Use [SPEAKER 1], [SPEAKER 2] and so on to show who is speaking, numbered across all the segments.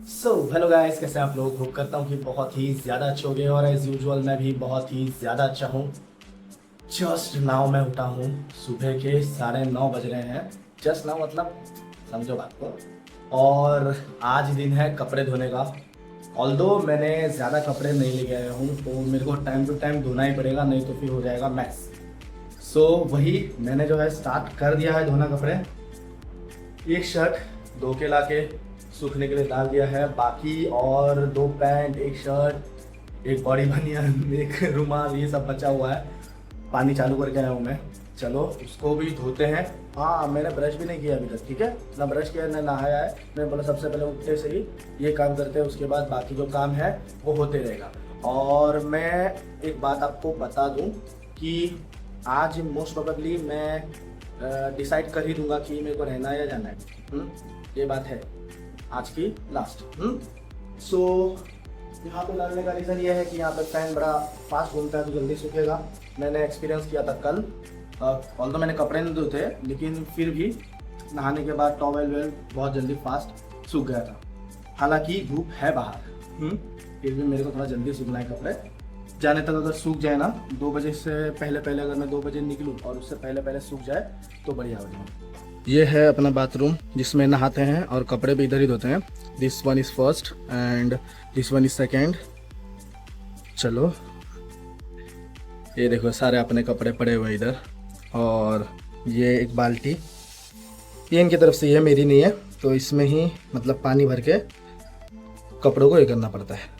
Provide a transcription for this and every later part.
[SPEAKER 1] Hello guys, कैसे आप लोग। होप करता हूँ कि बहुत ही ज़्यादा अच्छे होंगे और एज़ यूजुअल मैं भी बहुत ही ज़्यादा अच्छा हूँ। जस्ट नाउ मैं उठा हूँ। सुबह के 9:30 बज रहे हैं। जस्ट नाउ मतलब समझो बात को। और आज दिन है कपड़े धोने का। ऑल्दो मैंने ज़्यादा कपड़े नहीं लेके आया हूँ तो मेरे को टाइम टू टाइम धोना ही पड़ेगा, नहीं तो फिर हो जाएगा मैस। वही मैंने जो है स्टार्ट कर दिया है धोना कपड़े। एक शर्ट धो के ला के सूखने के लिए डाल दिया है, बाकी और 2 पैंट, एक शर्ट, एक बॉडी बनियान, एक रुमाल, ये सब बचा हुआ है। पानी चालू करके आया हूँ मैं। चलो उसको भी धोते हैं। हाँ, मैंने ब्रश भी नहीं किया अभी तक, ठीक है ना। ब्रश किया ना नहाया है। मैं बोला सबसे पहले उठते से ही ये काम करते हैं, उसके बाद बाकी जो काम है वो होते रहेगा। और मैं एक बात आपको बता दूँ कि आज मोस्ट प्रोबेबली मैं डिसाइड कर ही दूंगा कि मेरे को रहना है या जाना है। ये बात है आज की लास्ट। यहाँ पे डालने का रीज़न ये है कि यहाँ पे फैन बड़ा फास्ट घूमता है तो जल्दी सूखेगा। मैंने एक्सपीरियंस किया था कल। तो मैंने कपड़े नहीं धोते लेकिन फिर भी नहाने के बाद टॉवेल वेल बहुत जल्दी फास्ट सूख गया था। हालांकि धूप है बाहर, फिर भी मेरे को थोड़ा जल्दी सूखना है कपड़े। जाने तक अगर सूख जाए ना, 2 बजे से पहले पहले अगर मैं 2 बजे निकलूँ और उससे पहले पहले सूख जाए तो बढ़िया हो जाए। ये है अपना बाथरूम जिसमें नहाते हैं और कपड़े भी इधर ही धोते हैं। This one is first and this one is second. चलो ये देखो सारे अपने कपड़े पड़े हुए इधर। और ये एक बाल्टी, ये इनकी तरफ से, ये मेरी नहीं है, तो इसमें ही मतलब पानी भर के कपड़ों को ये करना पड़ता है।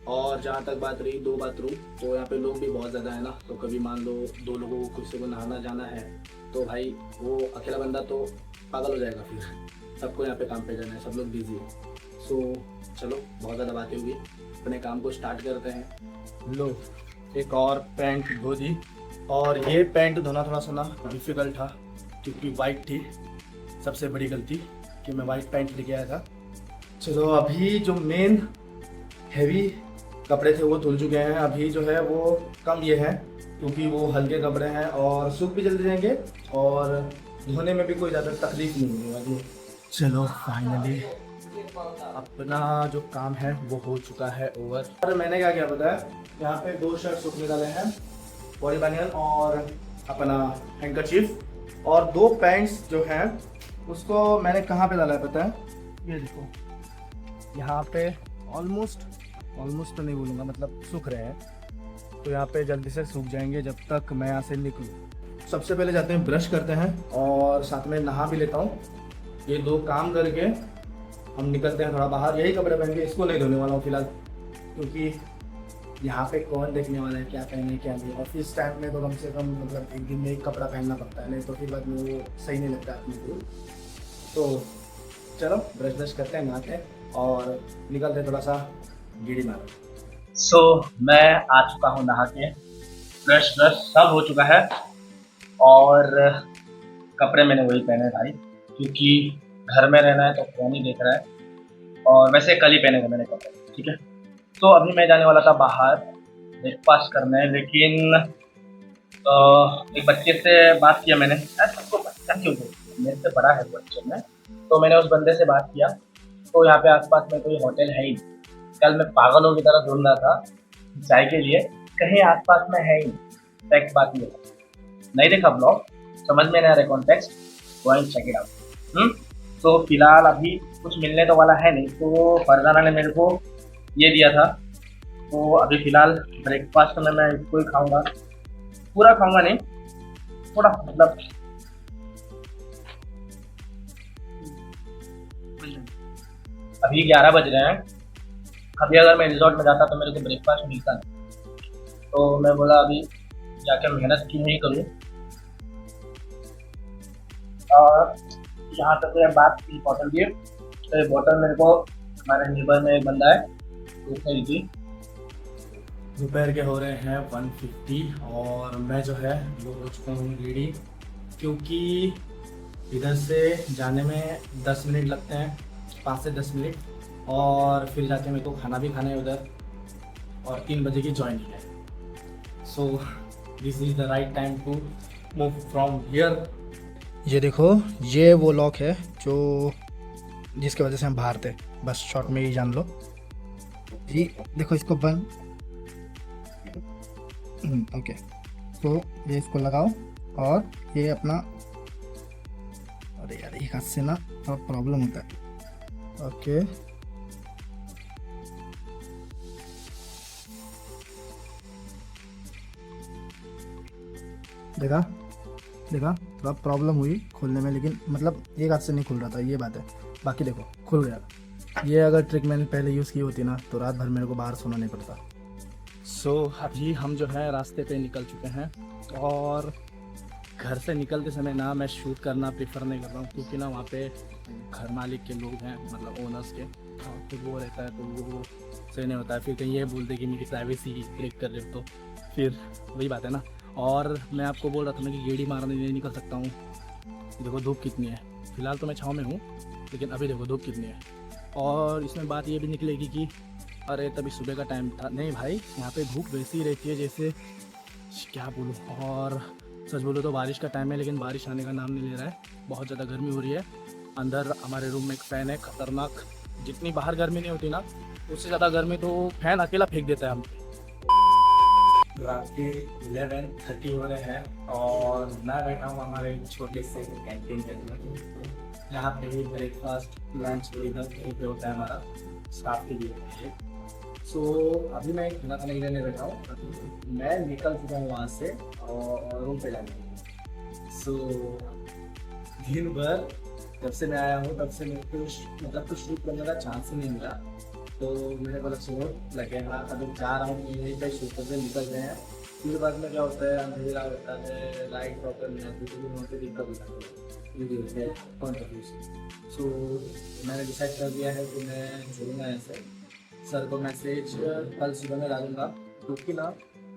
[SPEAKER 1] और जहाँ तक बात रही 2 बाथरूम, तो यहाँ पे लोग भी बहुत ज़्यादा है ना, तो कभी मान लो 2 लोगों को किसी को नहाना जाना है तो भाई वो अकेला बंदा तो पागल हो जाएगा। फिर सबको यहाँ पे काम पे जाना है, सब लोग बिजी है। चलो बहुत ज़्यादा बातें होगी, अपने काम को स्टार्ट करते हैं। लो एक और पैंट धो दी। और ये पैंट धोना थोड़ा सा ना डिफ़िकल्ट था क्योंकि वाइट थी। सबसे बड़ी गलती कि मैं वाइट पैंट लेके आया था। चलो अभी जो मेन हैवी कपड़े थे वो धुल चुके हैं। अभी जो है वो कम ये है क्योंकि वो हल्के कपड़े हैं और सूख भी जल्दी जाएंगे और धोने में भी कोई ज़्यादा तकलीफ नहीं होगी वाली। चलो फाइनली अपना जो काम है वो हो चुका है ओवर। और मैंने क्या किया पता है, यहाँ पे 2 शर्ट सूखने डाले हैं, बॉडी बनियान और अपना हैंकरचीफ, और 2 पैंट्स जो हैं उसको मैंने कहाँ पे डाला है पता है, ये देखो यहाँ पे। ऑलमोस्ट तो नहीं बोलूँगा, मतलब सूख रहे हैं, तो यहाँ पे जल्दी से सूख जाएंगे जब तक मैं यहाँ से निकलूँ। सबसे पहले जाते हैं ब्रश करते हैं और साथ में नहा भी लेता हूँ। ये 2 काम करके हम निकलते हैं थोड़ा बाहर। यही कपड़े पहन के, इसको नहीं धोने वाला हूँ फिलहाल क्योंकि यहाँ पे कौन देखने वाला है क्या पहने क्या नहीं। ऑफिस टाइम में तो कम से कम मतलब एक दिन में एक कपड़ा पहनना पड़ता है, नहीं तो फिर बाद में वो सही नहीं लगता अपने को। तो चलो ब्रश करते हैं, नहाते हैं और निकलते हैं थोड़ा सा गिड़ी मारो।
[SPEAKER 2] मैं आ चुका हूँ नहा के, ब्रश सब हो चुका है और कपड़े मैंने वही पहने भाई क्योंकि घर में रहना है तो कौन ही देख रहा है। और वैसे कल ही पहने थे मैंने कपड़े, ठीक है। तो अभी मैं जाने वाला था बाहर ब्रेकफास्ट करने, लेकिन एक बच्चे से बात किया मैंने। यार सबको बच्चा क्यों बोलते, मेरे से बड़ा है वो बच्चे में। तो मैंने उस बंदे से बात किया, तो यहाँ पे आसपास में कोई होटल है ही नहीं। कल मैं पागलों की तरह ढूंढ रहा था चाय के लिए, कहीं आसपास में है ही नहीं। फैक्ट बात ये नहीं देखा ब्लॉग, समझ में नहीं आ रहा context, go and check it out. तो फिलहाल अभी कुछ मिलने तो वाला है नहीं, तो फरजाना ने मेरे को ये दिया था। तो अभी फिलहाल ब्रेकफास्ट में मैं इसको ही खाऊंगा, पूरा खाऊंगा नहीं, थोड़ा मतलब। अभी 11 बज रहे हैं। अभी अगर मैं रिजॉर्ट में जाता तो मेरे को ब्रेकफास्ट मिलता नहीं, तो मैं बोला अभी जाके मेहनत क्यों नहीं करूँ। और यहाँ तक मैं बात की बॉटल की, तो ये बॉटल मेरे को हमारे नेबर में एक बंदा है उसने दी थी।
[SPEAKER 1] दोपहर के हो रहे हैं 1:50 और मैं जो है वो हो चुका हूँ रेडी क्योंकि इधर से जाने में 10 मिनट लगते हैं, 5 से 10 मिनट, और फिर जाके मेरे को खाना भी खाना है उधर, और 3 बजे की जॉइनिंग है। This is the right time to move from here. ये देखो ये वो लॉक है जो जिसकी वजह से हम बाहर थे। बस शॉर्ट में ही जान लो। ये देखो इसको बंद। ओके, तो ये इसको लगाओ और ये अपना, अरे यार एक हाथ से ना थोड़ा प्रॉब्लम होता है। ओके, देखा देखा, थोड़ा प्रॉब्लम हुई खोलने में, लेकिन मतलब एक हाथ से नहीं खुल रहा था, ये बात है। बाकी देखो खुल गया। ये अगर ट्रिक मैंने पहले यूज़ की होती ना तो रात भर मेरे को बाहर सोना नहीं पड़ता। सो अभी हम जो है रास्ते पे निकल चुके हैं, और घर से निकलते समय ना मैं शूट करना प्रेफर नहीं कर रहा हूँ, क्योंकि ना वहाँ पे घर मालिक के लोग हैं, मतलब ओनर्स के, तो वो रहता है, तो वो सही नहीं होता है। फिर कहीं ये बोलते कि मेरी प्राइवेसी ब्रेक कर रहे हो, तो फिर वही बात है ना। और मैं आपको बोल रहा था ना कि गेड़ी मारने नहीं निकल सकता हूँ। देखो धूप कितनी है, फिलहाल तो मैं छाँव में हूँ, लेकिन अभी देखो धूप कितनी है। और इसमें बात ये भी निकलेगी कि अरे तभी सुबह का टाइम था, नहीं भाई, यहाँ पे धूप वैसी ही रहती है जैसे, क्या बोलूँ। और सच बोलो तो बारिश का टाइम है, लेकिन बारिश आने का नाम नहीं ले रहा है, बहुत ज़्यादा गर्मी हो रही है। अंदर हमारे रूम में एक फ़ैन है खतरनाक, जितनी बाहर गर्मी नहीं होती ना, उससे ज़्यादा गर्मी तो फैन अकेला फेंक देता है हम। रात के 11:30 हो रहे हैं और मैं बैठा हूँ हमारे छोटे से कैंटीन के अंदर। यहाँ पे भी ब्रेकफास्ट लंच डिनर पे होता है हमारा, स्टाफ के लिए। सो अभी मैं खाना खाने के लिए बैठा हूँ, मैं निकल चुका हूँ वहाँ से और रूम पे जाने के लिए। सो दिन भर जब से मैं आया हूँ तब से मेरे को मतलब कुछ शूट करने का चांस ही नहीं मिला, तो मैंने बोला चलो लगे हाँ अभी जा रहा हूँ, यहीं पर शूट करके निकल गए हैं। फिर बाद में क्या होता है, अंधेरा होता है, लाइट प्रॉपर नहीं आती, तो वहाँ पर दिक्कत होता है पॉइंट ऑफ व्यू से। सो मैंने डिसाइड कर दिया है कि मैं छोड़ूंगा ऐसे, सर को मैसेज कल सुबह में डालूंगा, क्योंकि ना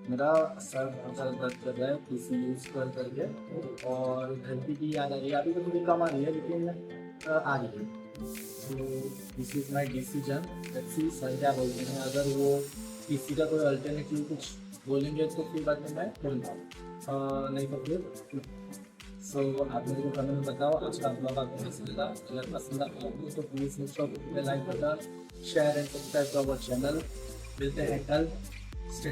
[SPEAKER 1] मेरा सर बहुत ज़्यादा दर्द कर रहा है पीसी यूज़ करके, और घर की याद आ रही है। अभी तो थोड़ी कम आ रही है, लेकिन आ रही है। तो this is my decision. Let's see sir क्या बोलते हैं, अगर वो पीसी का कोई अल्टरनेटिव कुछ बोलेंगे तो फिर बाद में मैं बोलूँगा, नहीं तो फिर। सो आप मेरे को कमेंट में बताओ आज का ब्लॉग आपको कैसा लगा। अगर पसंद आया तो प्लीज़ लाइक करना, share and subscribe to our channel. मिलते हैं कल। स्टे